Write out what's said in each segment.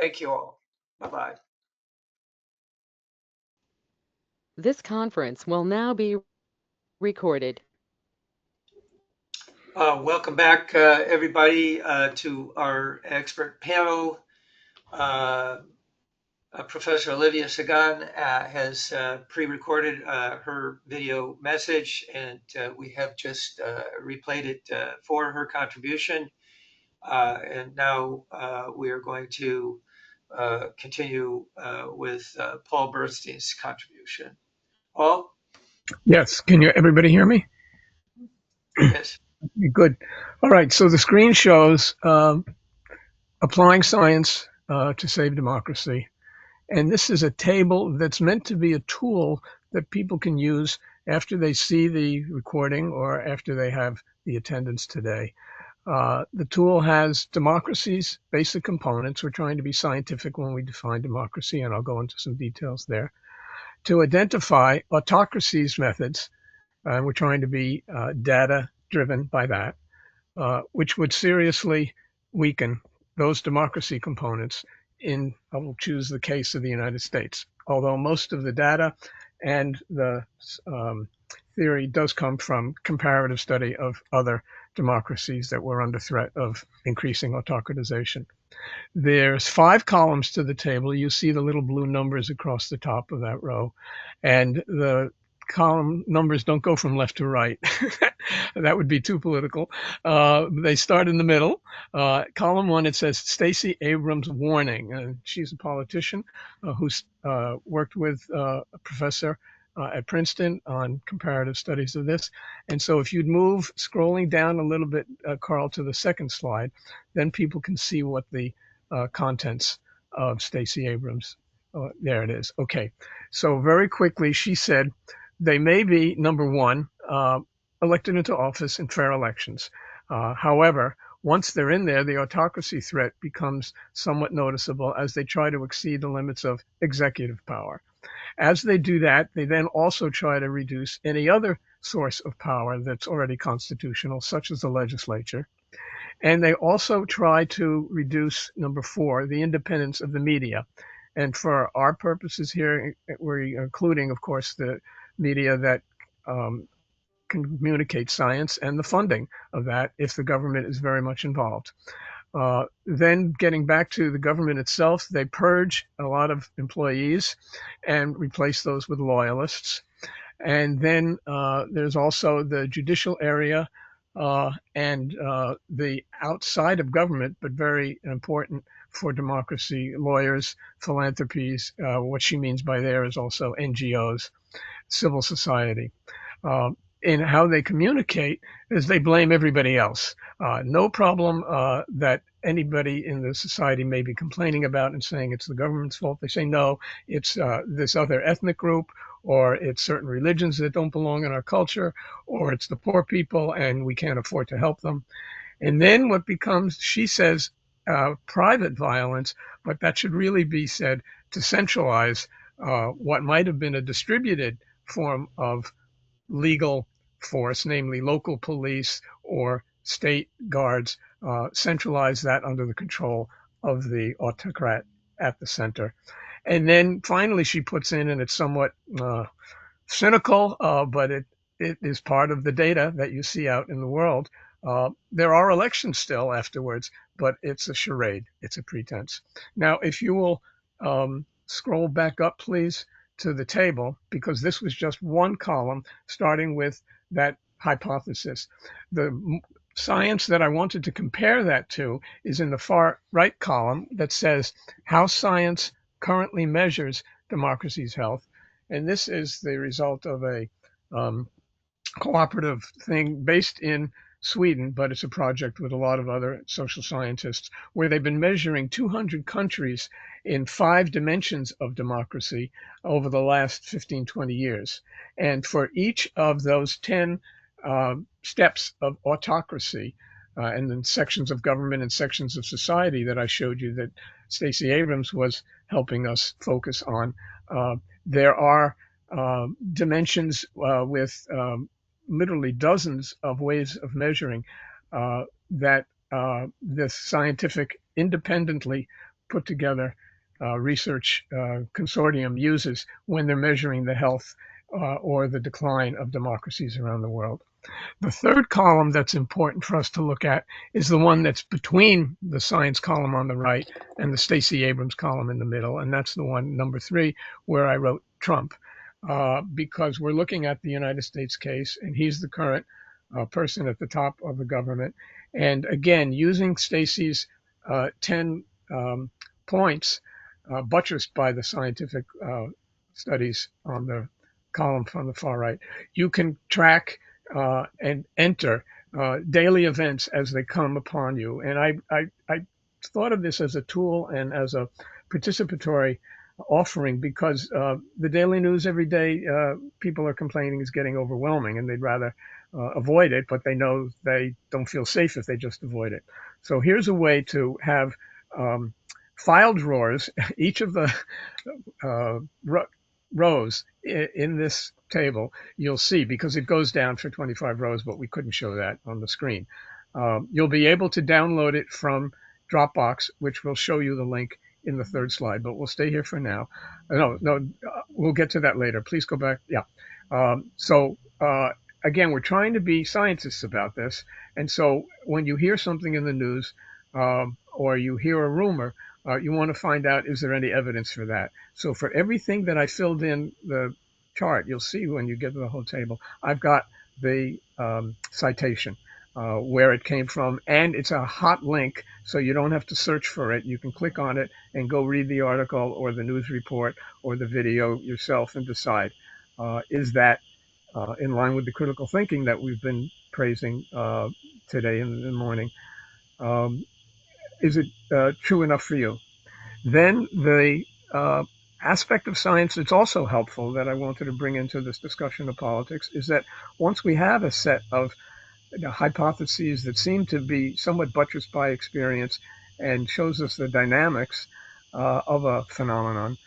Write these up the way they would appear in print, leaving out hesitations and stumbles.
Thank you all. Bye-bye. This conference will now be recorded. Welcome back, everybody, to our expert panel. Uh, Professor Olivia Sagan has pre-recorded her video message, and we have just replayed it for her contribution. And now we are going to continue with Paul Bernstein's contribution. Paul? Yes, can you everybody hear me? Yes. Good. All right, so the screen shows applying science to save democracy. And this is a table that's meant to be a tool that people can use after they see the recording or after they have the attendance today. The tool has democracy's basic components. We're trying to be scientific when we define democracy, and I'll go into some details there. To identify autocracy's methods, we're trying to be data driven by that, which would seriously weaken those democracy components I will choose the case of the United States. Although most of the data and the theory does come from comparative study of other democracies that were under threat of increasing autocratization. There's 5 columns to the table. You see the little blue numbers across the top of that row. And the column numbers don't go from left to right. That would be too political. They start in the middle. Column 1, it says Stacey Abrams warning. She's a politician who's worked with a professor at Princeton on comparative studies of this. And so if you'd move scrolling down a little bit, Carl, to the second slide, then people can see what the contents of Stacey Abrams. There it is. Okay. So very quickly, she said they may be, number one, elected into office in fair elections. However, once they're in there, the autocracy threat becomes somewhat noticeable as they try to exceed the limits of executive power. As they do that, they then also try to reduce any other source of power that's already constitutional, such as the legislature. And they also try to reduce, number 4, the independence of the media. And for our purposes here, we're including, of course, the media that communicate science and the funding of that if the government is very much involved. Then getting back to the government itself, they purge a lot of employees and replace those with loyalists. And then there's also the judicial area and the outside of government, but very important for democracy, lawyers, philanthropies. What she means by there is also NGOs, civil society. In how they communicate is they blame everybody else. No problem that anybody in the society may be complaining about and saying it's the government's fault. They say, no, it's this other ethnic group, or it's certain religions that don't belong in our culture, or it's the poor people and we can't afford to help them. And then what becomes, she says, private violence, but that should really be said to centralize what might have been a distributed form of legal force, namely local police or state guards, centralize that under the control of the autocrat at the center. And then finally, she puts in, and it's somewhat cynical, but it is part of the data that you see out in the world. There are elections still afterwards, but it's a charade. It's a pretense. Now, if you will scroll back up, please, to the table, because this was just one column starting with that hypothesis. The science that I wanted to compare that to is in the far right column that says how science currently measures democracy's health. And this is the result of a cooperative thing based in Sweden, but it's a project with a lot of other social scientists where they've been measuring 200 countries in 5 dimensions of democracy over the last 15, 20 years. And for each of those 10 steps of autocracy, and then sections of government and sections of society that I showed you that Stacey Abrams was helping us focus on, there are dimensions with literally dozens of ways of measuring that the scientific independently put together research consortium uses when they're measuring the health or the decline of democracies around the world. The third column that's important for us to look at is the one that's between the science column on the right and the Stacey Abrams column in the middle, and that's the one, number 3, where I wrote Trump, because we're looking at the United States case, and he's the current person at the top of the government. And again, using Stacey's 10 points, buttressed by the scientific studies on the column from the far right, you can track and enter daily events as they come upon you. And I thought of this as a tool and as a participatory offering because the daily news every day, people are complaining is getting overwhelming and they'd rather avoid it, but they know they don't feel safe if they just avoid it. So here's a way to have file drawers, each of the rows in this table, you'll see, because it goes down for 25 rows, but we couldn't show that on the screen. You'll be able to download it from Dropbox, which will show you the link in the third slide, but we'll stay here for now. No, we'll get to that later. Please go back. Yeah. Again, we're trying to be scientists about this. And so when you hear something in the news or you hear a rumor, you want to find out, is there any evidence for that? So for everything that I filled in the chart, you'll see when you get to the whole table, I've got the citation, where it came from, and it's a hot link, so you don't have to search for it. You can click on it and go read the article or the news report or the video yourself and decide, is that in line with the critical thinking that we've been praising today in the morning? Is it true enough for you? Then the aspect of science that's also helpful that I wanted to bring into this discussion of politics is that once we have a set of hypotheses that seem to be somewhat buttressed by experience and shows us the dynamics of a phenomenon,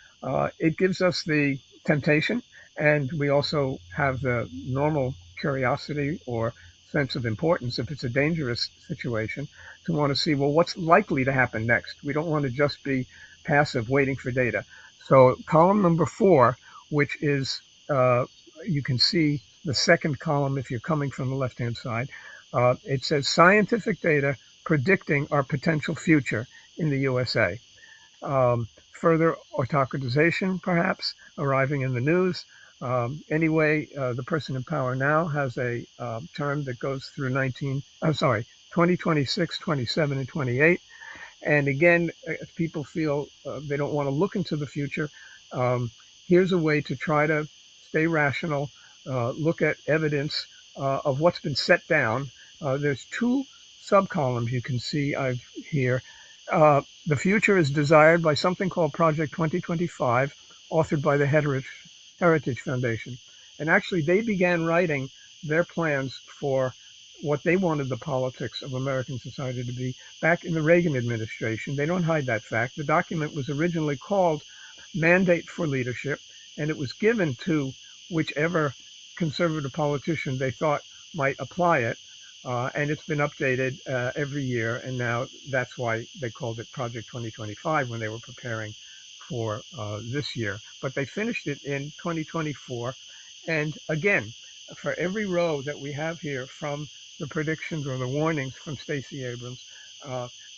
it gives us the temptation, and we also have the normal curiosity or sense of importance if it's a dangerous situation to want to see, well, what's likely to happen next? We don't want to just be passive waiting for data. So column number 4, which is, you can see the second column if you're coming from the left-hand side, it says scientific data predicting our potential future in the USA. Further autocratization, perhaps, arriving in the news. Anyway, the person in power now has a term that goes through 2026, 27, and 28. And again, if people feel they don't want to look into the future, here's a way to try to stay rational, look at evidence of what's been set down. There's 2 subcolumns you can see here. The future is desired by something called Project 2025, authored by the Heritage Foundation. And actually, they began writing their plans for what they wanted the politics of American society to be back in the Reagan administration. They don't hide that fact. The document was originally called Mandate for Leadership, and it was given to whichever conservative politician they thought might apply it. And it's been updated every year, and now that's why they called it Project 2025 when they were preparing for this year. But they finished it in 2024. And again, for every row that we have here from the predictions or the warnings from Stacey Abrams,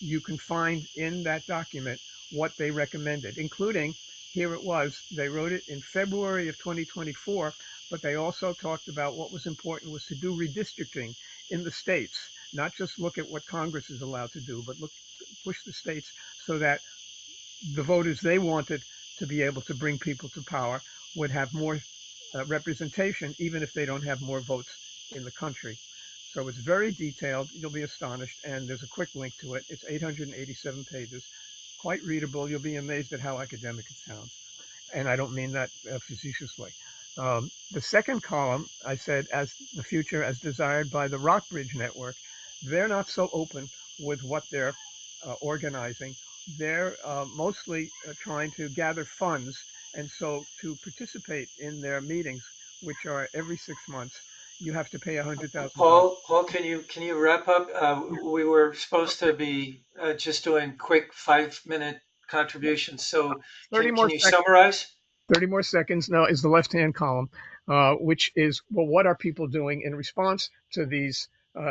you can find in that document what they recommended, including, here it was, they wrote it in February of 2024, but they also talked about what was important was to do redistricting in the states, not just look at what Congress is allowed to do, but push the states so that the voters they wanted to be able to bring people to power would have more representation, even if they don't have more votes in the country. So it's very detailed. You'll be astonished. And there's a quick link to it. It's 887 pages, quite readable. You'll be amazed at how academic it sounds. And I don't mean that facetiously. The second column, I said, as the future as desired by the Rockbridge Network, they're not so open with what they're organizing. They're mostly trying to gather funds. And so to participate in their meetings, which are every 6 months, you have to pay $100,000. Paul, can you wrap up? We were supposed to be just doing quick 5-minute contributions. So 30 can more you seconds. summarize? 30 more seconds now is the left-hand column, which is, well, what are people doing in response to these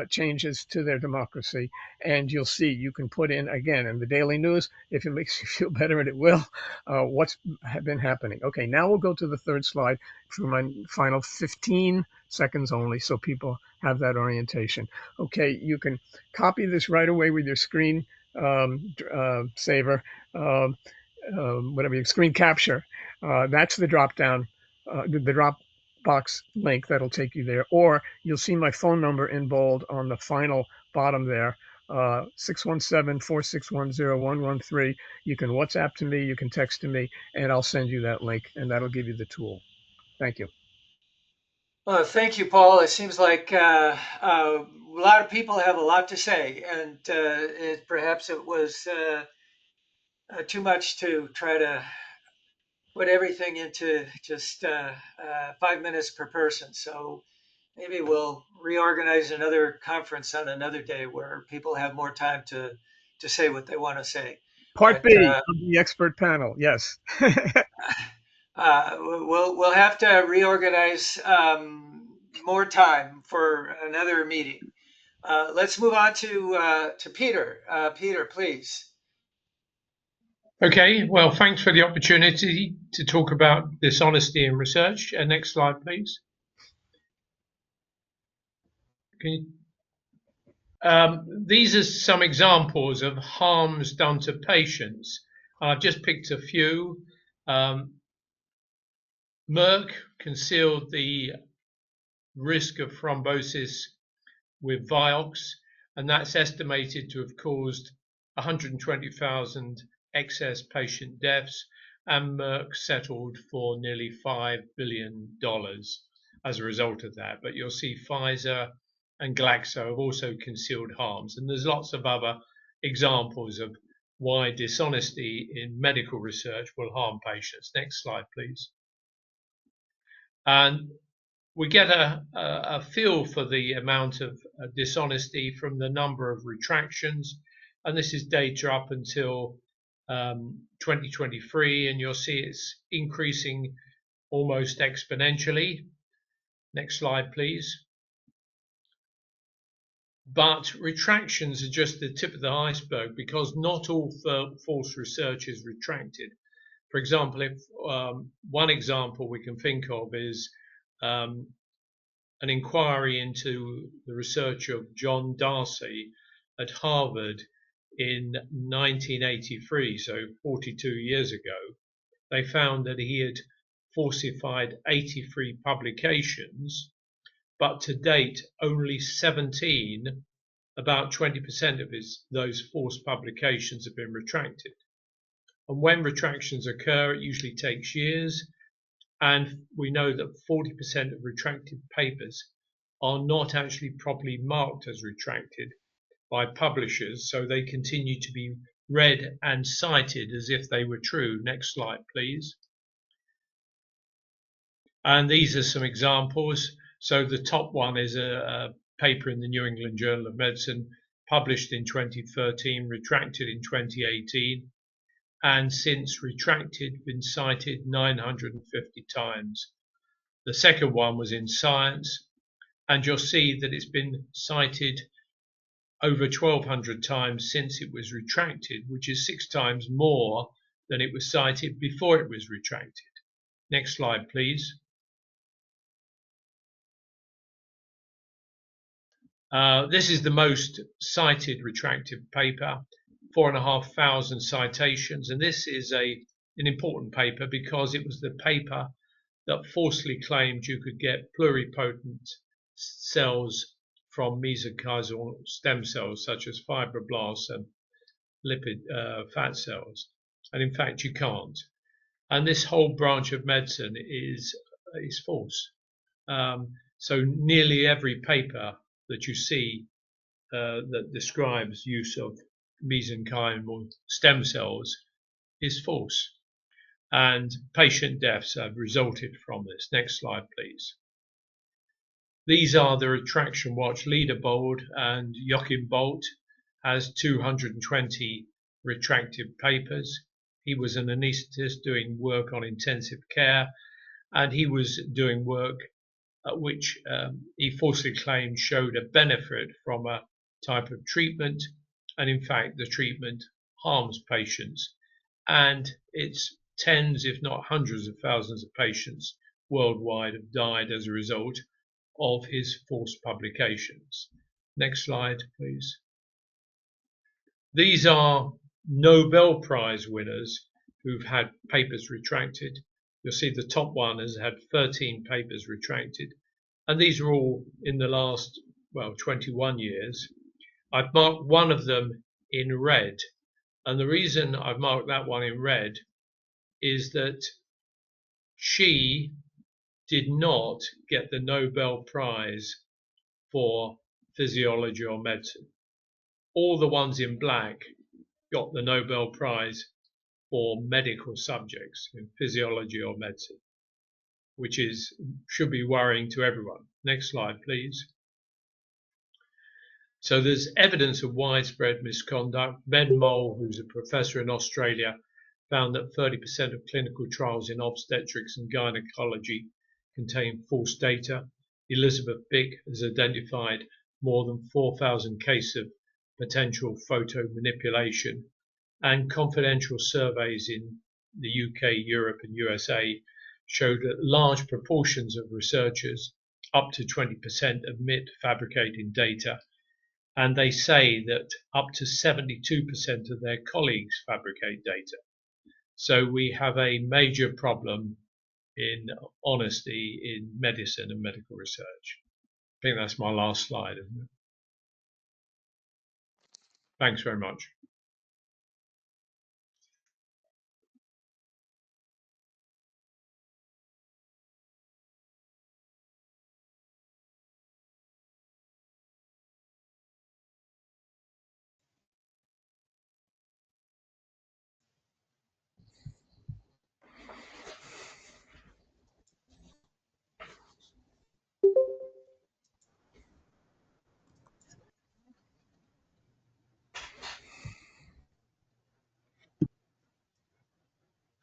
changes to their democracy? And you'll see, you can put in, again, in the daily news, if it makes you feel better, and it will, what's been happening. Okay, now we'll go to the third slide for my final 15 seconds only, so people have that orientation. Okay, you can copy this right away with your screen saver. Whatever your screen capture, that's the drop down, the Dropbox link that'll take you there. Or you'll see my phone number in bold on the final bottom there, 617-461-0113. You can WhatsApp to me, you can text to me, and I'll send you that link, and that'll give you the tool. Thank you. Well, thank you, Paul. It seems like a lot of people have a lot to say, and perhaps it was too much to try to put everything into just 5 minutes per person. So maybe we'll reorganize another conference on another day where people have more time to say what they want to say. Part But B of the expert panel. Yes. we'll have to reorganize more time for another meeting. Let's move on to Peter. Peter, please. Okay, well, thanks for the opportunity to talk about dishonesty in research. Next slide, please. These are some examples of harms done to patients. I've just picked a few. Merck concealed the risk of thrombosis with Vioxx, and that's estimated to have caused 120,000 excess patient deaths, and Merck settled for nearly $5 billion as a result of that. But you'll see Pfizer and Glaxo have also concealed harms, and there's lots of other examples of why dishonesty in medical research will harm patients. Next slide, please. And we get a feel for the amount of dishonesty from the number of retractions, and this is data up until 2023, and you'll see it's increasing almost exponentially. Next slide, please. But retractions are just the tip of the iceberg, because not all false research is retracted. For example, if one example we can think of is an inquiry into the research of John Darcy at Harvard in 1983, so 42 years ago. They found that he had falsified 83 publications, but to date only 17, about 20% of those false publications have been retracted. And when retractions occur, it usually takes years. And we know that 40% of retracted papers are not actually properly marked as retracted by publishers, so they continue to be read and cited as if they were true. Next slide, please. And these are some examples. So the top one is a paper in the New England Journal of Medicine, published in 2013, retracted in 2018. And since retracted, been cited 950 times. The second one was in Science, and you'll see that it's been cited over 1,200 times since it was retracted, which is 6 times more than it was cited before it was retracted. Next slide, please. This is the most cited retracted paper, 4,500 citations, and this is an important paper because it was the paper that falsely claimed you could get pluripotent cells from mesenchymal stem cells such as fibroblasts and lipid fat cells, and in fact you can't. And this whole branch of medicine is false. So nearly every paper that you see that describes use of mesenchymal stem cells is false. And patient deaths have resulted from this. Next slide, please. These are the retraction watch leaderboard, and Joachim Bolt has 220 retracted papers. He was an anaesthetist doing work on intensive care, and he was doing work which he falsely claimed showed a benefit from a type of treatment, and in fact the treatment harms patients, and it's tens if not hundreds of thousands of patients worldwide have died as a result of his false publications. Next slide, please. These are Nobel Prize winners who've had papers retracted. You'll see the top one has had 13 papers retracted, and these are all in the last, 21 years. I've marked one of them in red, and the reason I've marked that one in red is that she did not get the Nobel Prize for physiology or medicine. All the ones in black got the Nobel Prize for medical subjects in physiology or medicine, which should be worrying to everyone. Next slide, please. So there's evidence of widespread misconduct. Ben Mole, who's a professor in Australia, found that 30% of clinical trials in obstetrics and gynecology contain false data. Elizabeth Bick has identified more than 4,000 cases of potential photo manipulation, and confidential surveys in the UK, Europe and USA showed that large proportions of researchers, up to 20%, admit fabricating data, and they say that up to 72% of their colleagues fabricate data. So we have a major problem in honesty in medicine and medical research. I think that's my last slide, isn't it? Thanks very much.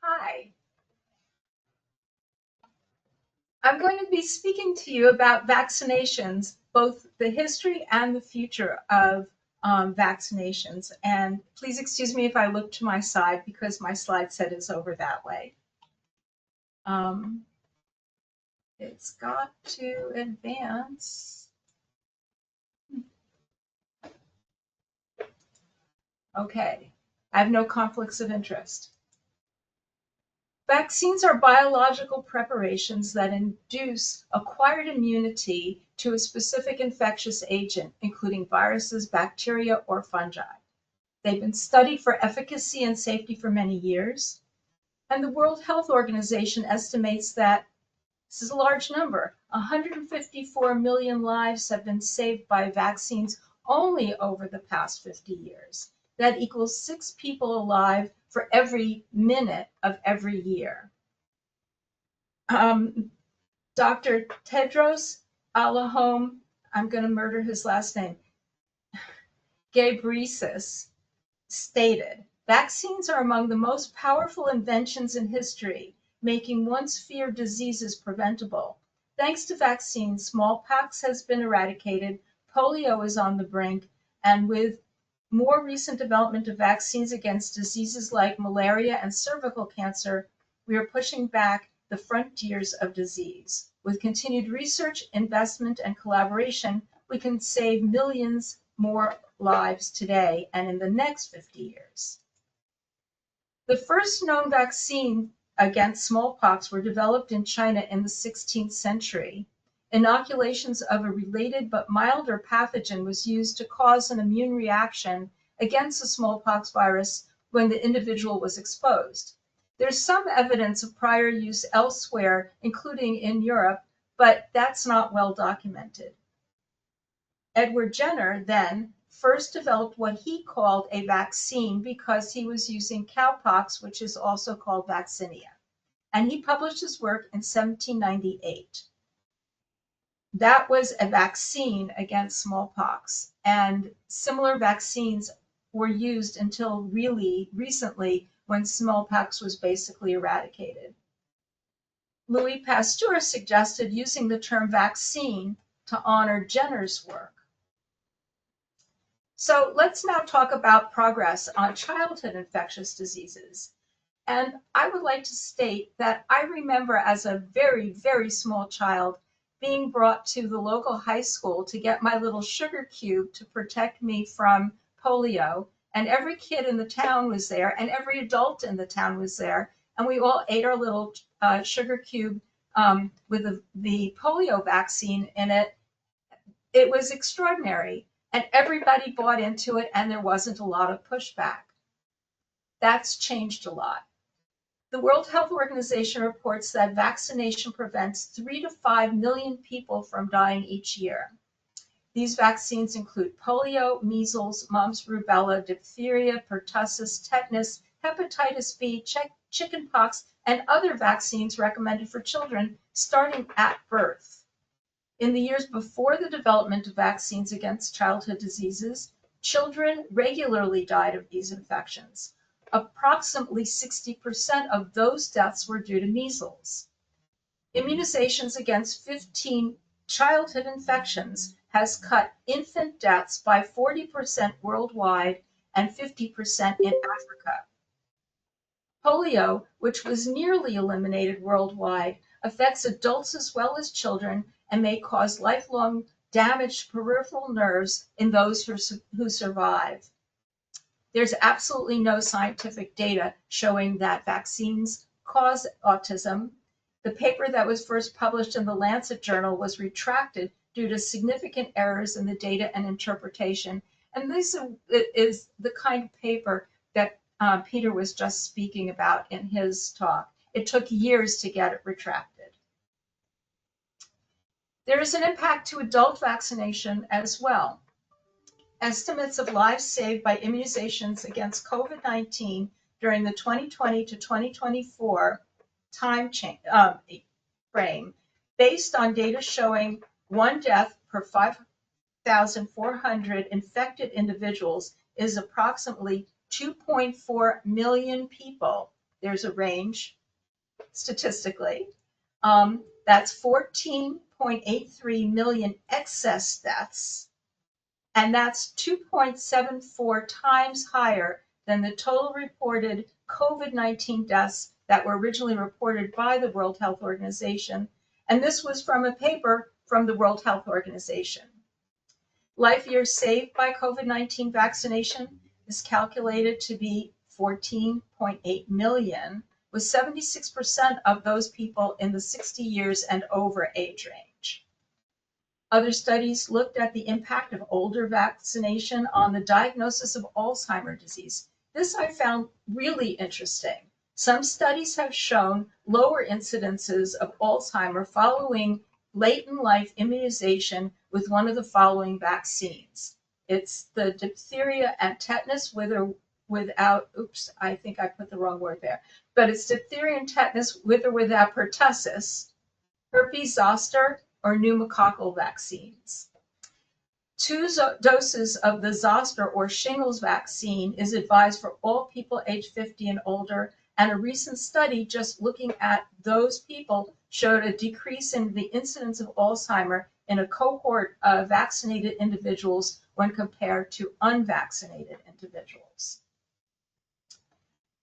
Hi. I'm going to be speaking to you about vaccinations, both the history and the future of vaccinations. And please excuse me if I look to my side because my slide set is over that way. It's got to advance. Okay, I have no conflicts of interest. Vaccines are biological preparations that induce acquired immunity to a specific infectious agent, including viruses, bacteria, or fungi. They've been studied for efficacy and safety for many years, and the World Health Organization estimates that this is a large number. 154 million lives have been saved by vaccines only over the past 50 years. That equals 6 people alive for every minute of every year. Dr. Tedros Adhanom, I'm going to murder his last name, Ghebreyesus, stated, vaccines are among the most powerful inventions in history, making once feared diseases preventable. Thanks to vaccines, smallpox has been eradicated, polio is on the brink, and with more recent development of vaccines against diseases like malaria and cervical cancer, we are pushing back the frontiers of disease. With continued research, investment, and collaboration, we can save millions more lives today and in the next 50 years. The first known vaccine against smallpox were developed in China in the 16th century. Inoculations of a related but milder pathogen was used to cause an immune reaction against the smallpox virus when the individual was exposed. There's some evidence of prior use elsewhere, including in Europe, but that's not well documented. Edward Jenner then first developed what he called a vaccine because he was using cowpox, which is also called vaccinia. And he published his work in 1798. That was a vaccine against smallpox, and similar vaccines were used until really recently when smallpox was basically eradicated. Louis Pasteur suggested using the term vaccine to honor Jenner's work. So let's now talk about progress on childhood infectious diseases. And I would like to state that I remember as a very, very small child being brought to the local high school to get my little sugar cube to protect me from polio. And every kid in the town was there, and every adult in the town was there. And we all ate our little sugar cube with the polio vaccine in it. It was extraordinary. And everybody bought into it, and there wasn't a lot of pushback. That's changed a lot. The World Health Organization reports that vaccination prevents 3 to 5 million people from dying each year. These vaccines include polio, measles, mumps, rubella, diphtheria, pertussis, tetanus, hepatitis B, chickenpox, and other vaccines recommended for children starting at birth. In the years before the development of vaccines against childhood diseases, children regularly died of these infections. Approximately 60% of those deaths were due to measles. Immunizations against 15 childhood infections has cut infant deaths by 40% worldwide and 50% in Africa. Polio, which was nearly eliminated worldwide, affects adults as well as children and may cause lifelong damage to peripheral nerves in those who survive. There's absolutely no scientific data showing that vaccines cause autism. The paper that was first published in the Lancet Journal was retracted due to significant errors in the data and interpretation. And this is the kind of paper that Peter was just speaking about in his talk. It took years to get it retracted. There is an impact to adult vaccination as well. Estimates of lives saved by immunizations against COVID-19 during the 2020 to 2024 time frame, based on data showing 1 death per 5,400 infected individuals, is approximately 2.4 million people. There's a range statistically. That's 14.83 million excess deaths. And that's 2.74 times higher than the total reported COVID-19 deaths that were originally reported by the World Health Organization. And this was from a paper from the World Health Organization. Life years saved by COVID-19 vaccination is calculated to be 14.8 million, with 76% of those people in the 60 years and over age range. Other studies looked at the impact of older vaccination on the diagnosis of Alzheimer's disease. This I found really interesting. Some studies have shown lower incidences of Alzheimer's following late in life immunization with one of the following vaccines. It's the diphtheria and tetanus with or without, I think I put the wrong word there, but it's diphtheria and tetanus with or without pertussis, herpes zoster, or pneumococcal vaccines. 2 doses of the zoster or shingles vaccine is advised for all people age 50 and older, and a recent study just looking at those people showed a decrease in the incidence of Alzheimer's in a cohort of vaccinated individuals when compared to unvaccinated individuals.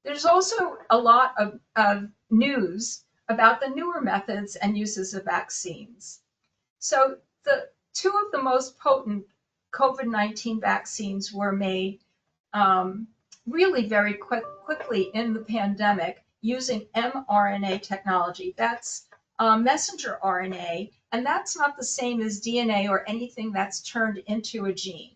There's also a lot of news about the newer methods and uses of vaccines. So the 2 of the most potent COVID-19 vaccines were made really very quickly in the pandemic using mRNA technology. That's messenger RNA, and that's not the same as DNA or anything that's turned into a gene.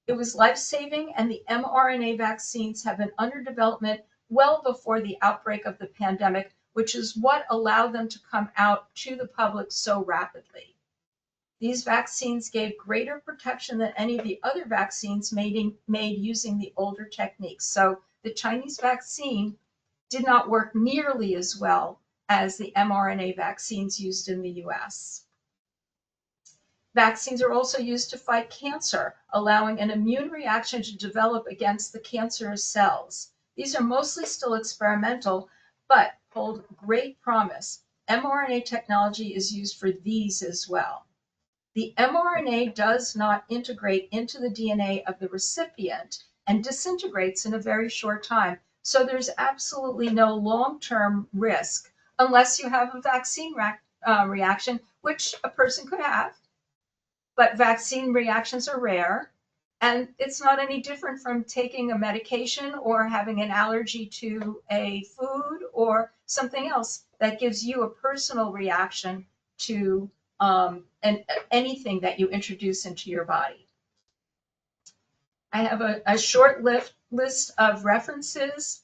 It was life-saving, and the mRNA vaccines have been under development well before the outbreak of the pandemic, which is what allowed them to come out to the public so rapidly. These vaccines gave greater protection than any of the other vaccines made using the older techniques. So the Chinese vaccine did not work nearly as well as the mRNA vaccines used in the US. Vaccines are also used to fight cancer, allowing an immune reaction to develop against the cancerous cells. These are mostly still experimental, but hold great promise. mRNA technology is used for these as well. The mRNA does not integrate into the DNA of the recipient and disintegrates in a very short time. So there's absolutely no long-term risk unless you have a vaccine reaction, which a person could have. But vaccine reactions are rare. And it's not any different from taking a medication or having an allergy to a food or something else that gives you a personal reaction to anything that you introduce into your body. I have a short list of references.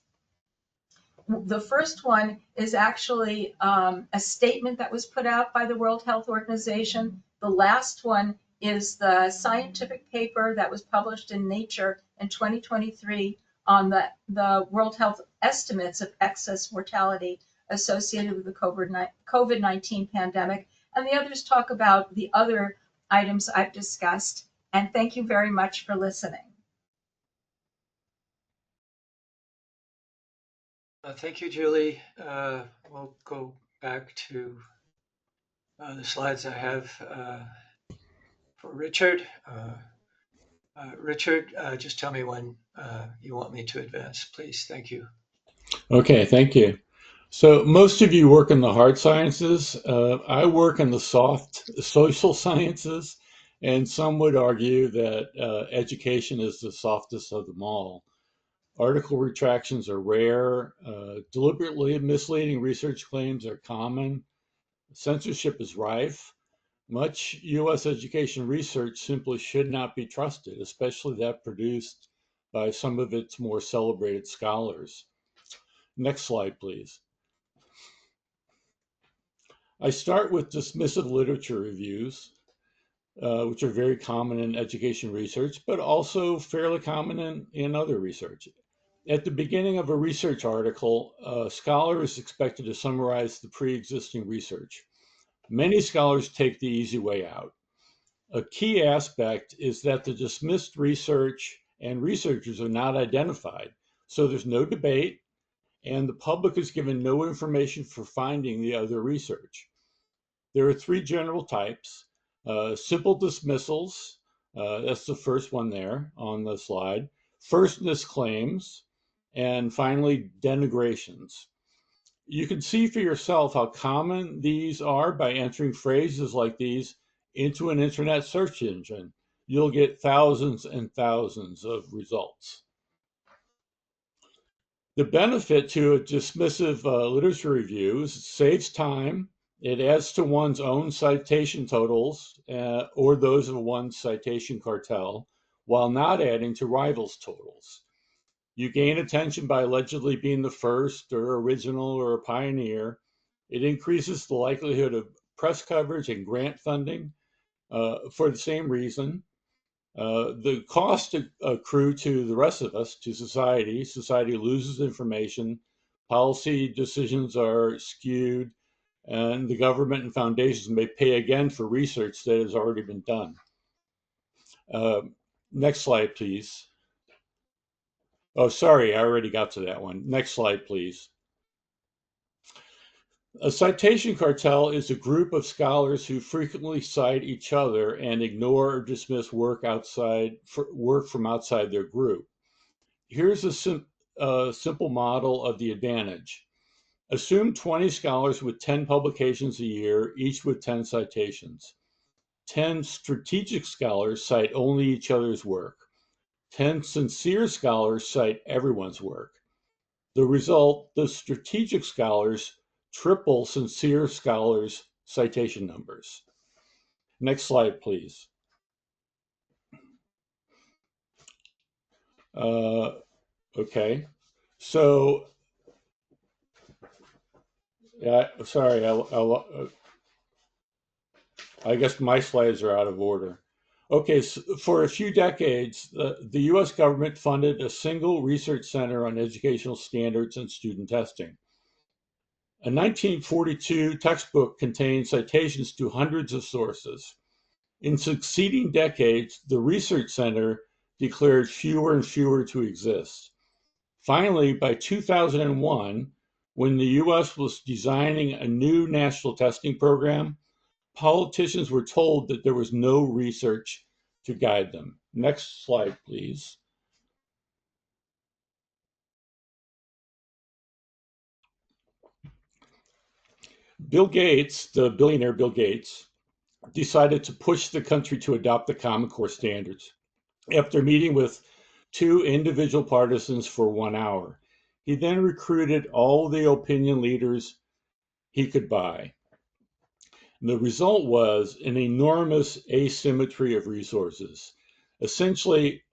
The first one is actually a statement that was put out by the World Health Organization. The last one is the scientific paper that was published in Nature in 2023 on the World Health estimates of excess mortality associated with the COVID-19 pandemic. And the others talk about the other items I've discussed. And thank you very much for listening. Thank you, Julie. We'll go back to the slides I have for Richard. Richard, just tell me when you want me to advance, please. Thank you. Okay, thank you. So most of you work in the hard sciences. I work in the soft social sciences, and some would argue that education is the softest of them all. Article retractions are rare. Deliberately misleading research claims are common. Censorship is rife. Much U.S. education research simply should not be trusted, especially that produced by some of its more celebrated scholars. Next slide, please. I start with dismissive literature reviews, which are very common in education research, but also fairly common in other research. At the beginning of a research article, a scholar is expected to summarize the pre-existing research. Many scholars take the easy way out. A key aspect is that the dismissed research and researchers are not identified, so there's no debate, and the public is given no information for finding the other research. There are three general types. Simple dismissals, that's the first one there on the slide. Firstness claims, and finally denigrations. You can see for yourself how common these are by entering phrases like these into an internet search engine. You'll get thousands and thousands of results. The benefit to a dismissive literature review is it saves time. It adds to one's own citation totals or those of one's citation cartel, while not adding to rivals' totals. You gain attention by allegedly being the first or original or a pioneer. It increases the likelihood of press coverage and grant funding for the same reason. The costs accrue to the rest of us, to society. Society loses information, policy decisions are skewed, and the government and foundations may pay again for research that has already been done. Next slide, please. Oh, sorry, I already got to that one. Next slide, please. A citation cartel is a group of scholars who frequently cite each other and ignore or dismiss work from outside their group. Here's a simple model of the advantage. Assume 20 scholars with 10 publications a year, each with 10 citations. 10 strategic scholars cite only each other's work. 10 sincere scholars cite everyone's work. The result, the strategic scholars triple sincere scholars' citation numbers. Next slide, please. Okay, so, sorry, I guess my slides are out of order. Okay, so for a few decades, the US government funded a single research center on educational standards and student testing. A 1942 textbook contained citations to hundreds of sources. In succeeding decades, the research center declared fewer and fewer to exist. Finally, by 2001, when the US was designing a new national testing program, politicians were told that there was no research to guide them. Next slide, please. Bill Gates, the billionaire Bill Gates, decided to push the country to adopt the Common Core standards. After meeting with 2 individual partisans for 1 hour, he then recruited all the opinion leaders he could buy. The result was an enormous asymmetry of resources. Essentially,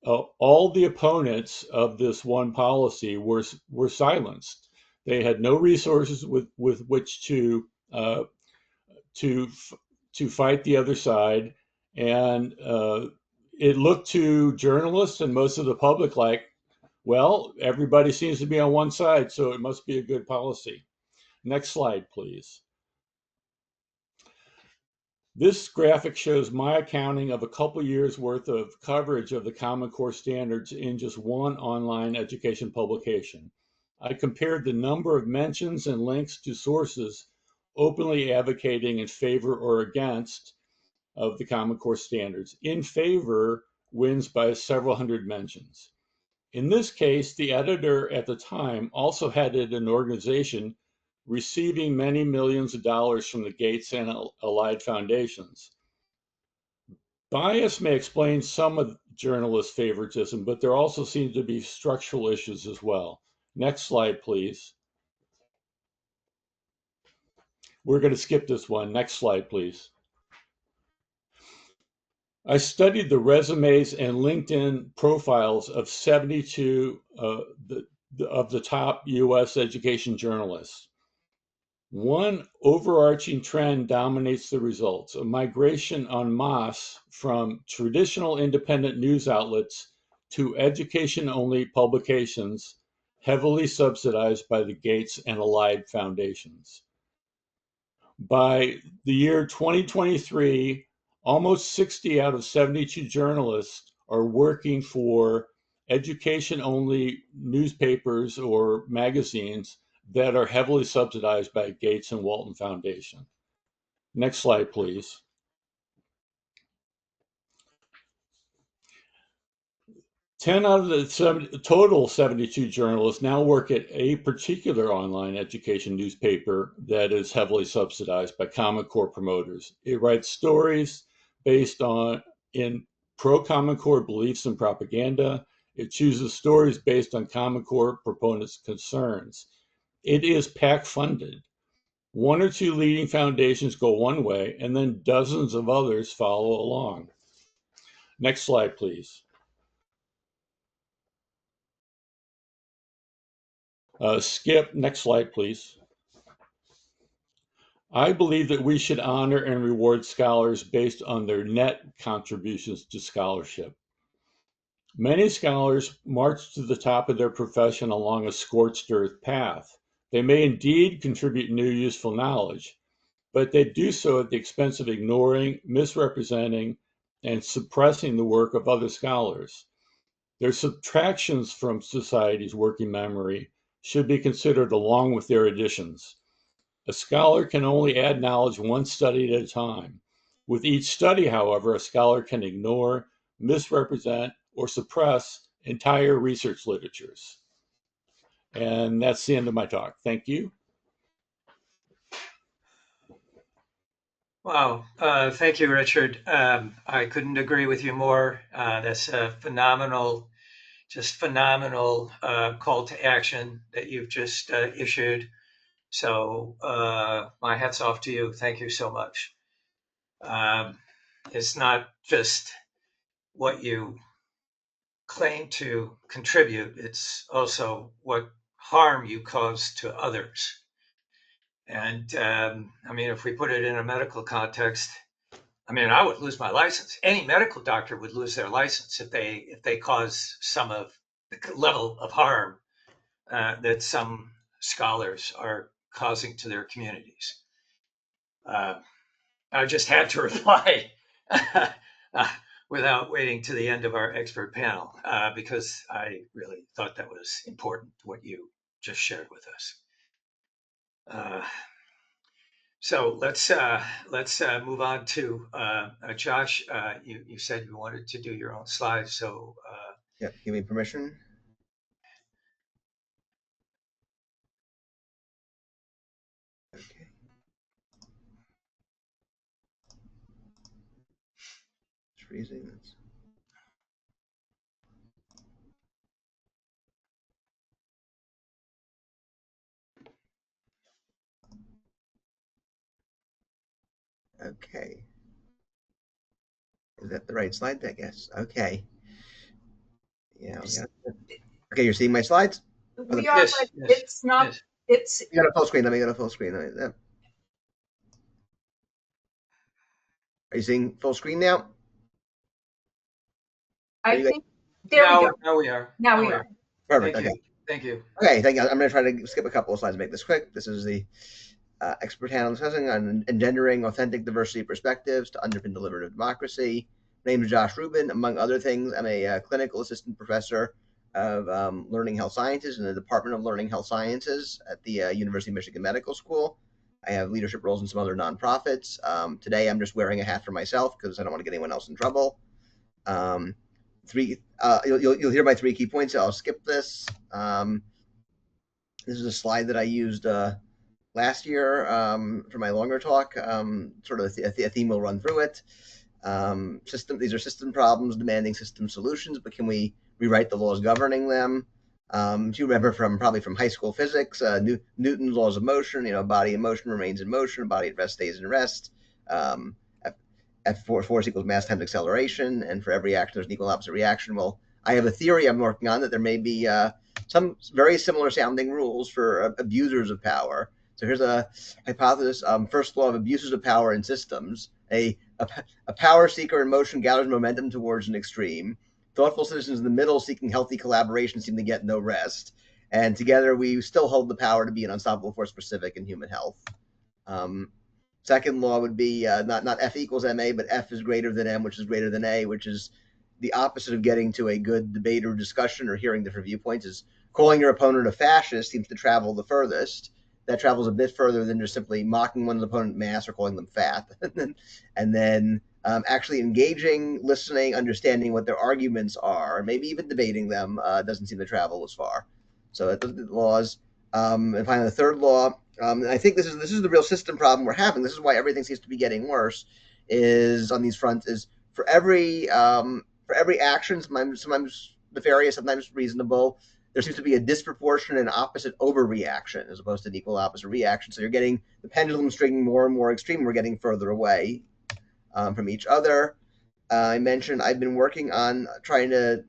all the opponents of this one policy were silenced. They had no resources with which to fight the other side, and it looked to journalists and most of the public like, well, everybody seems to be on one side, so it must be a good policy. Next slide, please. This graphic shows my accounting of a couple years worth of coverage of the Common Core standards in just one online education publication. I compared the number of mentions and links to sources openly advocating in favor or against of the Common Core standards. In favor wins by several hundred mentions. In this case, the editor at the time also headed an organization receiving many millions of dollars from the Gates and allied foundations. Bias may explain some of journalists' favoritism, but there also seem to be structural issues as well. Next slide, please. We're going to skip this one. Next slide, please. I studied the resumes and LinkedIn profiles of 72 of the top US education journalists. One overarching trend dominates the results: a migration en masse from traditional independent news outlets to education-only publications heavily subsidized by the Gates and allied foundations. By the year 2023, almost 60 out of 72 journalists are working for education-only newspapers or magazines that are heavily subsidized by Gates and Walton Foundation. Next slide, please. Ten out of the total 72 journalists now work at a particular online education newspaper that is heavily subsidized by Common Core promoters. It writes stories based in pro-Common Core beliefs and propaganda. It chooses stories based on Common Core proponents' concerns. It is PAC funded. One or two leading foundations go one way, and then dozens of others follow along. Next slide, please. Skip, next slide, please. I believe that we should honor and reward scholars based on their net contributions to scholarship. Many scholars march to the top of their profession along a scorched earth path. They may indeed contribute new useful knowledge, but they do so at the expense of ignoring, misrepresenting, and suppressing the work of other scholars. Their subtractions from society's working memory should be considered along with their additions. A scholar can only add knowledge one study at a time. With each study, however, a scholar can ignore, misrepresent, or suppress entire research literatures. And that's the end of my talk. Thank you. Wow. Thank you, Richard. I couldn't agree with you more. That's a phenomenal call to action that you've just issued. So my hat's off to you. Thank you so much. It's not just what you claim to contribute, it's also what harm you cause to others. And I mean, if we put it in a medical context, I mean, I would lose my license. Any medical doctor would lose their license if they cause some of the level of harm that some scholars are causing to their communities. I just had to reply. without waiting to the end of our expert panel, because I really thought that was important, what you just shared with us. So let's move on to Josh. You said you wanted to do your own slides, so Yeah, give me permission. Okay. It's freezing. That's... Okay. Is that the right slide deck? Yes. Okay. Yeah. Okay, you're seeing my slides? We are, yes, but yes, it's not, yes. it's, You got a full screen. Let me go to full screen. Are you seeing full screen now? I think, there we go. Now we are. Now Now we we are. are. Perfect. Thank Okay. you. Thank you. Okay. Thank you. I'm going to try to skip a couple of slides and make this quick. This is the expert panel discussing on engendering authentic diversity perspectives to underpin deliberative democracy. My name is Josh Rubin. Among other things, I'm a clinical assistant professor of learning health sciences in the Department of Learning Health Sciences at the University of Michigan Medical School. I have leadership roles in some other nonprofits. Today, I'm just wearing a hat for myself because I don't want to get anyone else in trouble. You'll hear my 3 key points. I'll skip this. This is a slide that I used last year for my longer talk. Sort of a theme will run through it. These are system problems demanding system solutions, but can we rewrite the laws governing them? If you remember probably from high school physics, Newton's laws of motion, body in motion remains in motion, body at rest stays in rest. Force equals mass times acceleration, and for every action there's an equal and opposite reaction. Well, I have a theory I'm working on that there may be some very similar sounding rules for abusers of power. So here's a hypothesis. First law of abuses of power in systems. A power seeker in motion gathers momentum towards an extreme. Thoughtful citizens in the middle seeking healthy collaboration seem to get no rest. And together we still hold the power to be an unstoppable force specific in human health. Second law would be not F equals MA, but F is greater than M, which is greater than A, which is the opposite of getting to a good debate or discussion or hearing different viewpoints. Is calling your opponent a fascist seems to travel the furthest. That travels a bit further than just simply mocking one's opponent mass or calling them fat. and then actually engaging, listening, understanding what their arguments are, maybe even debating them doesn't seem to travel as far. So that's the laws. And finally, the third law, and I think this is the real system problem we're having. This is why everything seems to be getting worse. Is on these fronts is for every action, sometimes nefarious, sometimes reasonable, there seems to be a disproportionate and opposite overreaction as opposed to an equal opposite reaction. So you're getting the pendulum swinging more and more extreme. We're getting further away from each other. I mentioned I've been working on trying to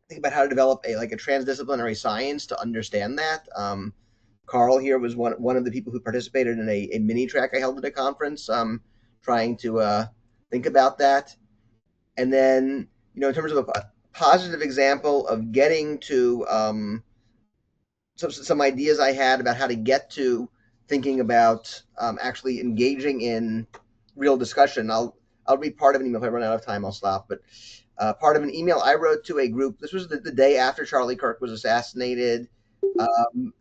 think about how to develop a transdisciplinary science to understand that. Carl here was one of the people who participated in a mini track I held at a conference, trying to think about that. And then, in terms of a positive example of getting to some ideas I had about how to get to thinking about actually engaging in real discussion. I'll read part of an email. If I run out of time, I'll stop. But part of an email I wrote to a group. This was the day after Charlie Kirk was assassinated.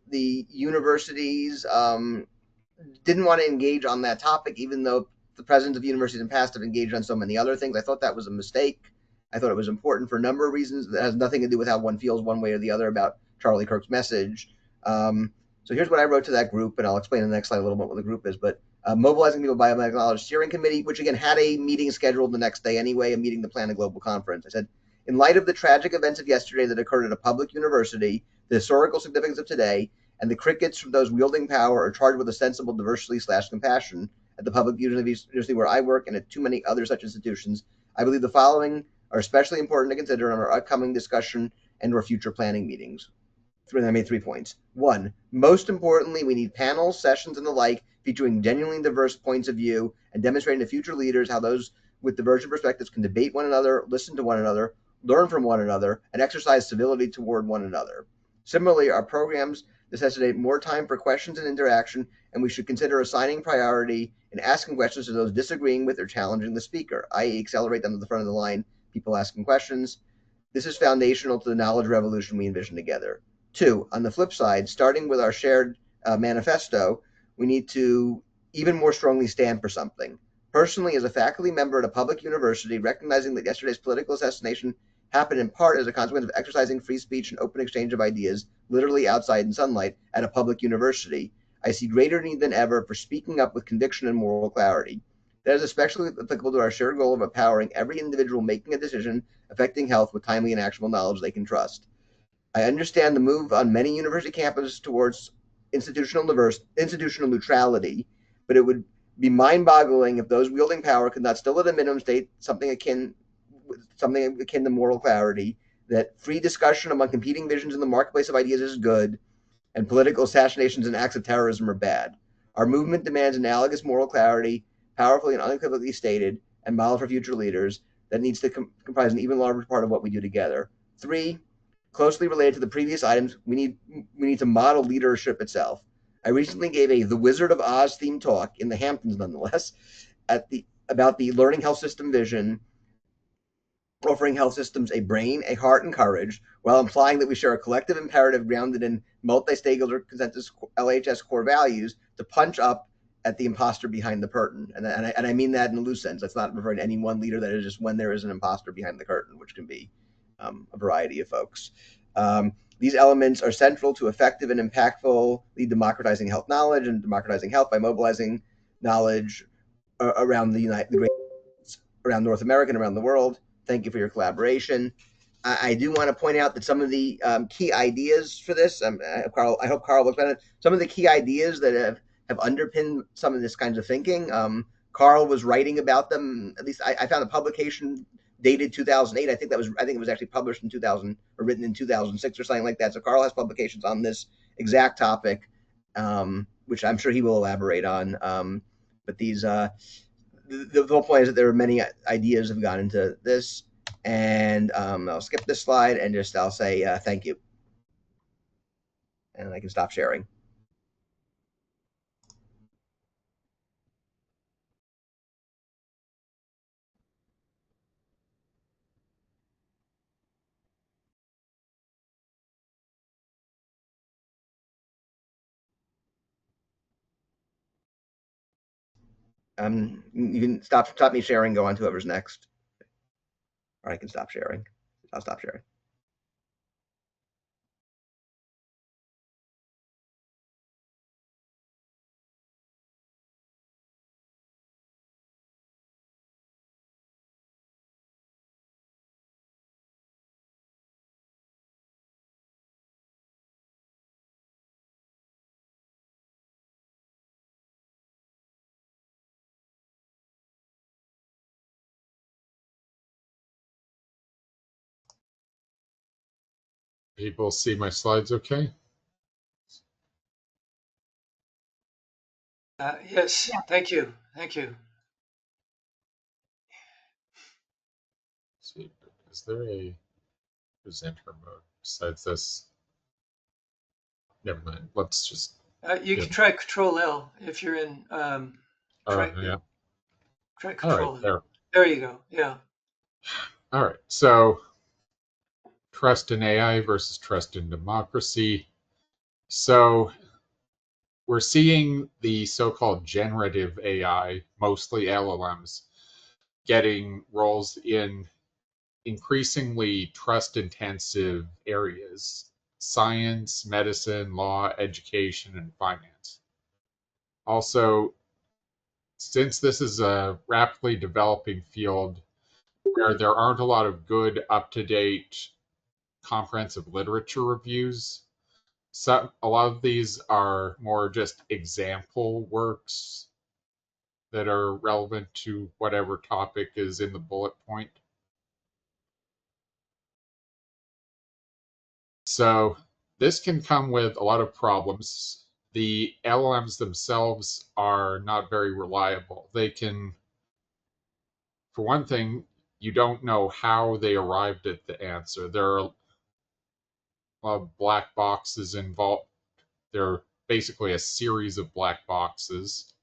The universities didn't want to engage on that topic, even though the presidents of universities in the past have engaged on so many other things. I thought that was a mistake. I thought it was important for a number of reasons that has nothing to do with how one feels one way or the other about Charlie Kirk's message. So here's what I wrote to that group, and I'll explain in the next slide a little bit what the group is. But mobilizing people biomedical knowledge steering committee, which again had a meeting scheduled the next day anyway, a meeting to plan a global conference. I said, in light of the tragic events of yesterday that occurred at a public university, the historical significance of today, and the crickets from those wielding power are charged with a sensible diversity/compassion at the public university where I work and at too many other such institutions, I believe the following are especially important to consider in our upcoming discussion and or future planning meetings. I made 3 points. 1, most importantly, we need panels, sessions, and the like featuring genuinely diverse points of view and demonstrating to future leaders how those with divergent perspectives can debate one another, listen to one another, learn from one another, and exercise civility toward one another. Similarly, our programs necessitate more time for questions and interaction, and we should consider assigning priority and asking questions to those disagreeing with or challenging the speaker, i.e. accelerate them to the front of the line people asking questions. This is foundational to the knowledge revolution we envision together. 2, on the flip side, starting with our shared manifesto, we need to even more strongly stand for something. Personally, as a faculty member at a public university, recognizing that yesterday's political assassination happened in part as a consequence of exercising free speech and open exchange of ideas, literally outside in sunlight, at a public university, I see greater need than ever for speaking up with conviction and moral clarity. That is especially applicable to our shared goal of empowering every individual making a decision affecting health with timely and actionable knowledge they can trust. I understand the move on many university campuses towards institutional neutrality, but it would be mind-boggling if those wielding power could not still at a minimum state something akin to moral clarity, that free discussion among competing visions in the marketplace of ideas is good, and political assassinations and acts of terrorism are bad. Our movement demands analogous moral clarity, powerfully and unequivocally stated, and model for future leaders that needs to comprise an even larger part of what we do together. 3, closely related to the previous items, we need to model leadership itself. I recently gave a The Wizard of Oz themed talk in the Hamptons, nonetheless, about the learning health system vision, offering health systems a brain, a heart, and courage, while implying that we share a collective imperative grounded in multi-stakeholder consensus LHS core values to punch up at the imposter behind the curtain. And I mean that in a loose sense. That's not referring to any one leader. That is just when there is an imposter behind the curtain, which can be a variety of folks. These elements are central to effective and impactfully democratizing health knowledge and democratizing health by mobilizing knowledge around around North America and around the world. Thank you for your collaboration. I do want to point out that some of the key ideas for this, I hope Carl looks at it. Some of the key ideas that have underpinned some of this kinds of thinking. Carl was writing about them. At least I found a publication dated 2008. I think it was actually published in 2000 or written in 2006 or something like that. So Carl has publications on this exact topic, which I'm sure he will elaborate on. But these the whole point is that there are many ideas have gone into this, and I'll skip this slide and I'll say thank you, and I can stop sharing. You can stop me sharing, go on to whoever's next, or I can stop sharing. I'll stop sharing. People see my slides okay? Yes, Yeah. thank you. Thank you. Let's see, is there a presenter mode besides this? Never mind. Let's just. You can try Control L if you're in. Try Yeah. try All right. Control L. There. There you go. Yeah. All right. So, trust in AI versus trust in democracy. So, we're seeing the so-called generative AI, mostly LLMs, getting roles in increasingly trust-intensive areas: science, medicine, law, education, and finance. Also, since this is a rapidly developing field where there aren't a lot of good, up-to-date, comprehensive literature reviews, a lot of these are more just example works that are relevant to whatever topic is in the bullet point. So this can come with a lot of problems. The LLMs themselves are not very reliable. They can, for one thing, you don't know how they arrived at the answer. There are a lot of black boxes involved. They're basically a series of black boxes.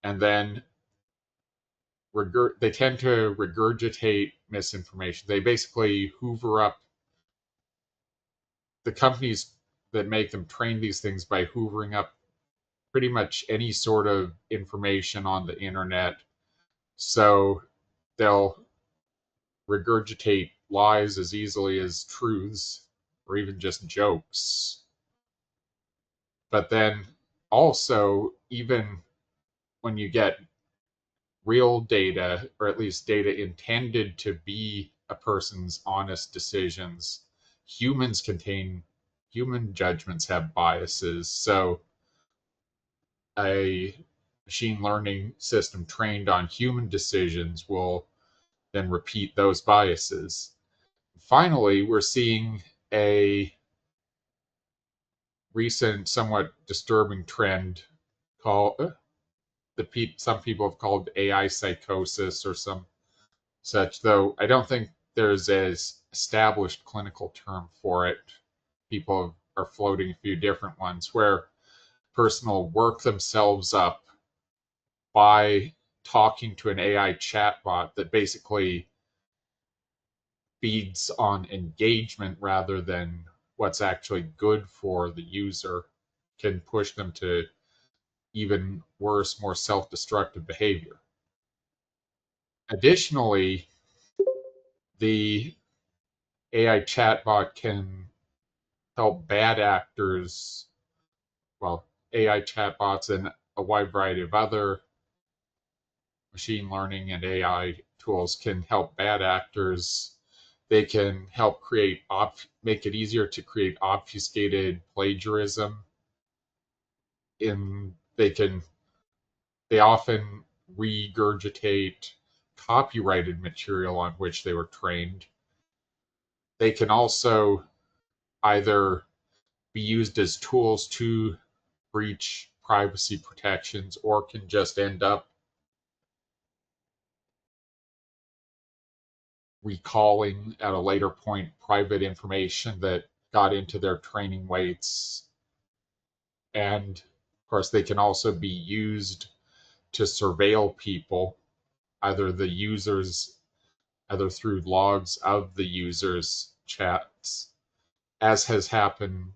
And then they tend to regurgitate misinformation. They basically hoover up the companies that make them train these things by hoovering up pretty much any sort of information on the internet. So they'll regurgitate lies as easily as truths or even just jokes. But then also, even when you get real data, or at least data intended to be a person's honest decisions, human judgments have biases. So a machine learning system trained on human decisions will then repeat those biases. Finally, we're seeing a recent, somewhat disturbing trend called some people have called AI psychosis or some such, though I don't think there's an established clinical term for it. People are floating a few different ones where a person will work themselves up by talking to an AI chatbot that basically feeds on engagement rather than what's actually good for the user, can push them to even worse, more self-destructive behavior. Additionally, the AI chatbot can help bad actors, well, AI chatbots and a wide variety of other machine learning and AI tools can help bad actors. They can help make it easier to create obfuscated plagiarism. They often regurgitate copyrighted material on which they were trained. They can also either be used as tools to breach privacy protections or can just end up recalling at a later point private information that got into their training weights. And of course, they can also be used to surveil people, either through logs of the users' chats, as has happened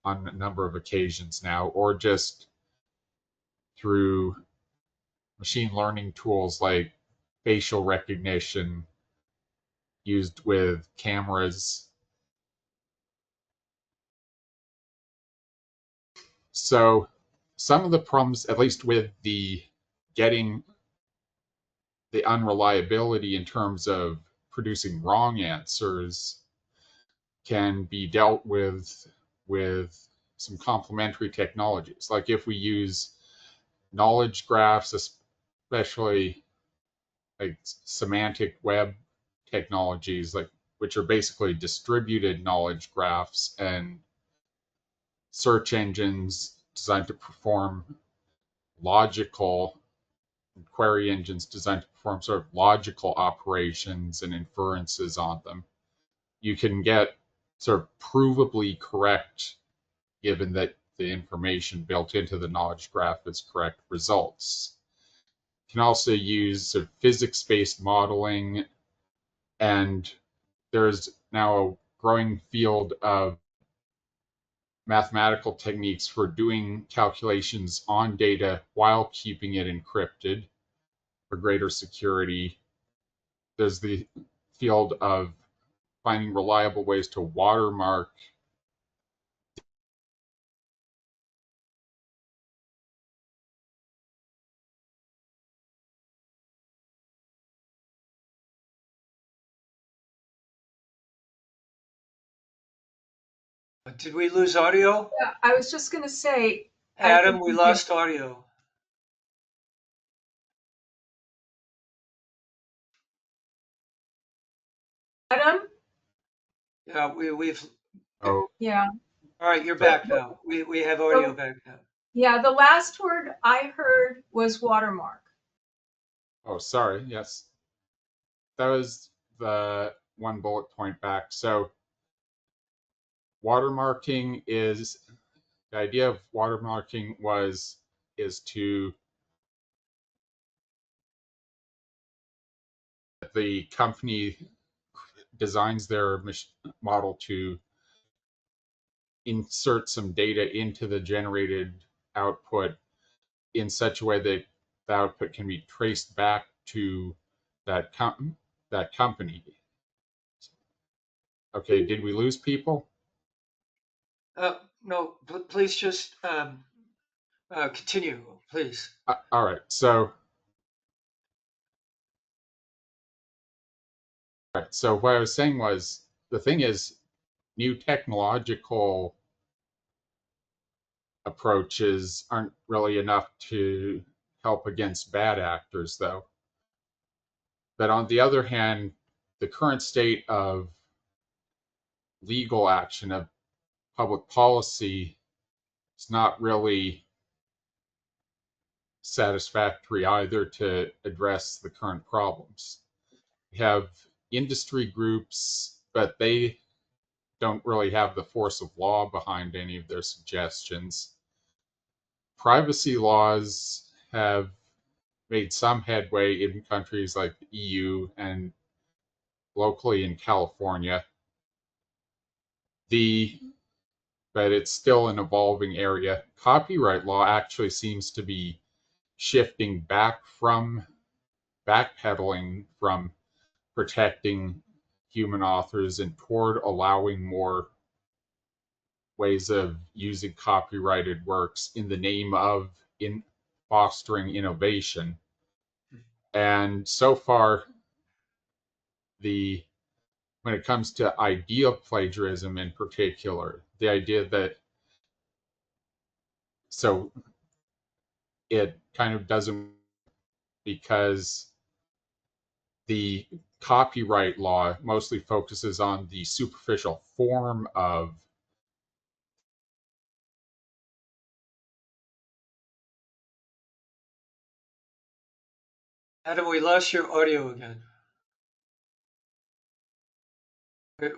on a number of occasions now, or just through machine learning tools like facial recognition used with cameras. So some of the problems, at least with getting the unreliability in terms of producing wrong answers, can be dealt with some complementary technologies. Like if we use knowledge graphs, especially like semantic web technologies, like which are basically distributed knowledge graphs, and search engines designed to perform logical query engines designed to perform sort of logical operations and inferences on them. You can get sort of provably correct, given that the information built into the knowledge graph is correct, results. You can also use sort of physics-based modeling, and there's now a growing field of mathematical techniques for doing calculations on data while keeping it encrypted for greater security. There's the field of finding reliable ways to watermark Did we lose audio? Yeah, I was just going to say, I Adam, think we we did. lost audio. Adam? Yeah, we've, oh, Yeah. all right, you're So, back now. We have audio back now. yeah, the last word I heard was watermark. oh, sorry. Yes, that was the one bullet point back. So watermarking is the idea of watermarking is to the company designs their model to insert some data into the generated output in such a way that the output can be traced back to that company. Okay, did we lose people? No, please just continue, please. All right, so what I was saying was, the thing is, new technological approaches aren't really enough to help against bad actors, though. But on the other hand, the current state of legal action, of public policy, is not really satisfactory either to address the current problems. We have industry groups, but they don't really have the force of law behind any of their suggestions. Privacy laws have made some headway in countries like the EU and locally in California. But it's still an evolving area. Copyright law actually seems to be shifting backpedaling from protecting human authors and toward allowing more ways of using copyrighted works in the name of fostering innovation. And so far, when it comes to idea plagiarism in particular, the idea that it kind of doesn't, because the copyright law mostly focuses on the superficial form of Adam, we lost your audio again.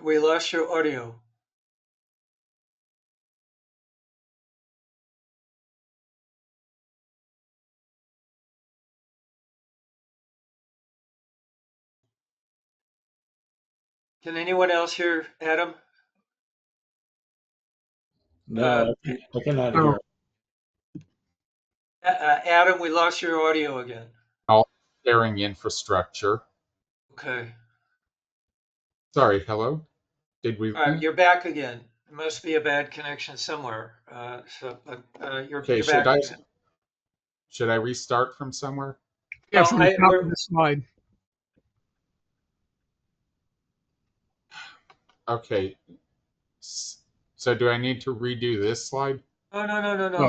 We lost your audio. Can anyone else hear Adam? No, I cannot No. hear. Adam, we lost your audio again. all sharing infrastructure. Okay. Sorry, hello? Did we? All right, you're back again. It must be a bad connection somewhere. You're Okay, back again. should I restart from somewhere? Yeah, Well, from the top of the slide. Okay. So do I need to redo this slide? No. No.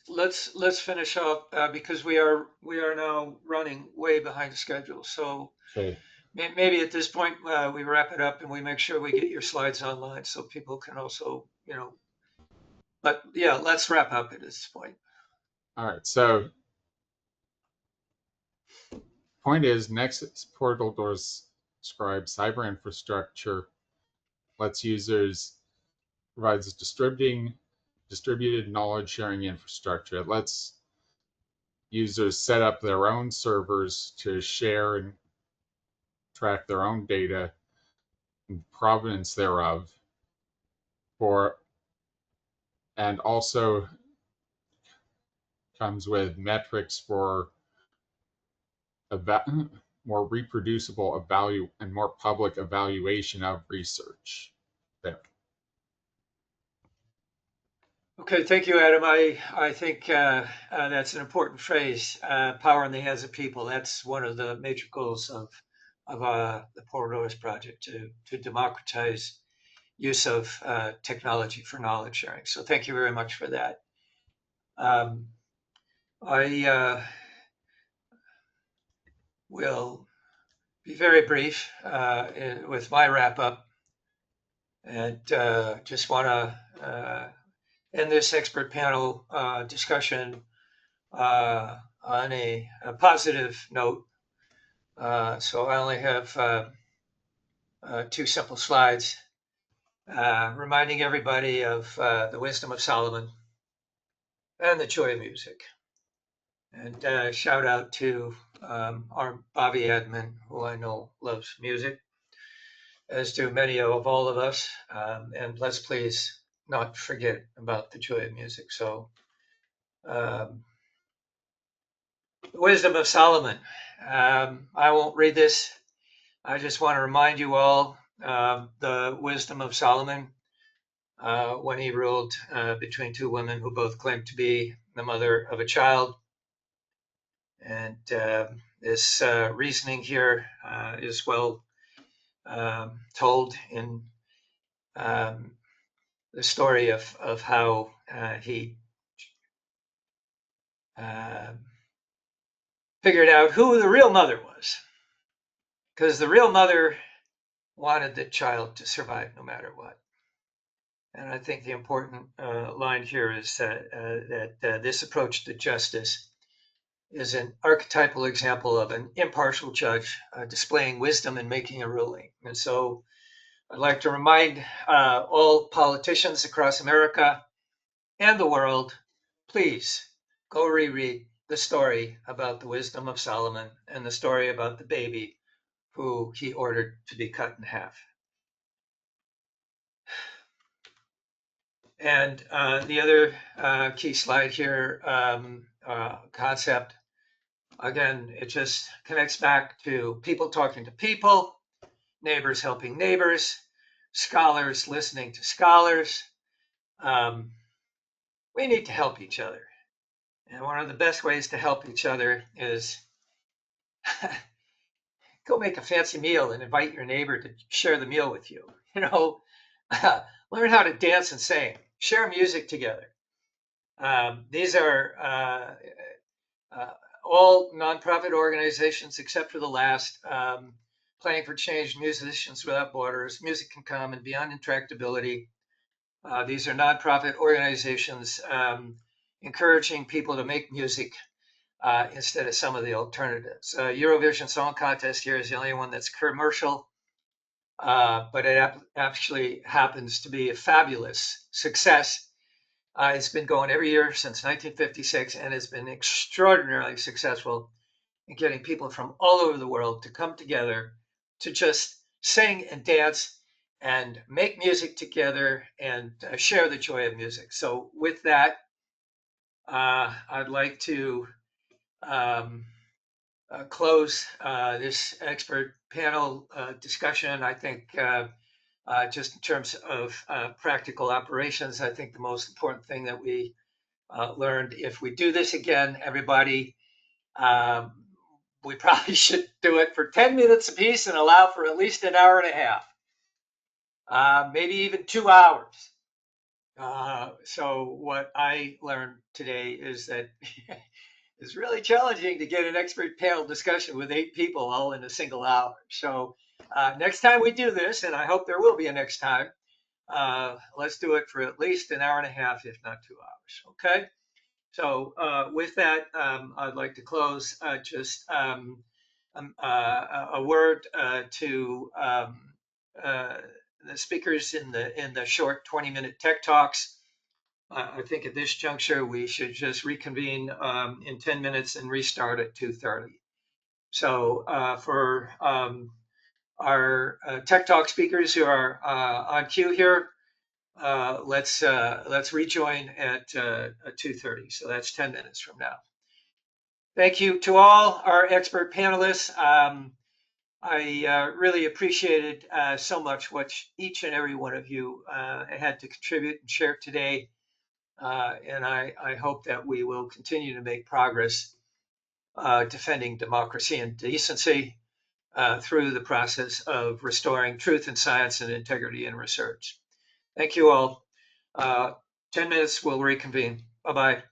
Let's finish up because we are now running way behind schedule. So Okay. maybe at this point we wrap it up and we make sure we get your slides online so people can also, But yeah, let's wrap up at this point. All right. So point is, next portal describes cyber infrastructure, lets users, provides distributed knowledge sharing infrastructure. It lets users set up their own servers to share and track their own data and provenance thereof, and also comes with metrics for more reproducible and more public evaluation of research. There. Okay, thank you, Adam. I think that's an important phrase, power in the hands of people. That's one of the major goals of the Portals project, to democratize use of technology for knowledge sharing. So thank you very much for that. I will be very brief with my wrap up, and just want to end this expert panel discussion on a positive note. So I only have two simple slides, reminding everybody of the wisdom of Solomon and the joy of music. And shout out to our BHAVI admin, who I know loves music, as do many of all of us. And let's please not forget about the joy of music. So, um, the Wisdom of Solomon. I won't read this. I just want to remind you all the wisdom of Solomon when he ruled between two women who both claimed to be the mother of a child. And this reasoning here is well told in the story of how he figured out who the real mother was. Because the real mother wanted the child to survive no matter what. And I think the important line here is that this approach to justice is an archetypal example of an impartial judge displaying wisdom and making a ruling. And so I'd like to remind all politicians across America and the world, please go reread the story about the wisdom of Solomon and the story about the baby who he ordered to be cut in half. And the other key slide here, concept, again, it just connects back to people talking to people, neighbors helping neighbors, scholars listening to scholars. We need to help each other. And one of the best ways to help each other is go make a fancy meal and invite your neighbor to share the meal with you. You know, learn how to dance and sing, share music together. These are all nonprofit organizations except for the last, Playing for Change, Musicians Without Borders, Music Can Come, and Beyond Intractability. These are nonprofit organizations encouraging people to make music instead of some of the alternatives. Eurovision Song Contest here is the only one that's commercial, but it actually happens to be a fabulous success. It's been going every year since 1956 and has been extraordinarily successful in getting people from all over the world to come together to just sing and dance and make music together and share the joy of music. So with that, I'd like to close this expert panel discussion. I think just in terms of practical operations, I think the most important thing that we learned, if we do this again, everybody, we probably should do it for 10 minutes apiece and allow for at least an hour and a half, maybe even 2 hours. So what I learned today is that it's really challenging to get an expert panel discussion with 8 people all in a single hour. So next time we do this, and I hope there will be a next time, let's do it for at least an hour and a half, if not 2 hours. Okay. So with that, I'd like to close just a word to the speakers in the short 20-minute tech talks. I think at this juncture we should just reconvene in 10 minutes and restart at 2:30. So for our tech talk speakers who are on cue here, let's rejoin at 2:30. So that's 10 minutes from now. Thank you to all our expert panelists. I really appreciated so much what each and every one of you had to contribute and share today. And I hope that we will continue to make progress defending democracy and decency through the process of restoring truth in science and integrity in research. Thank you all. 10 minutes, we'll reconvene. Bye-bye.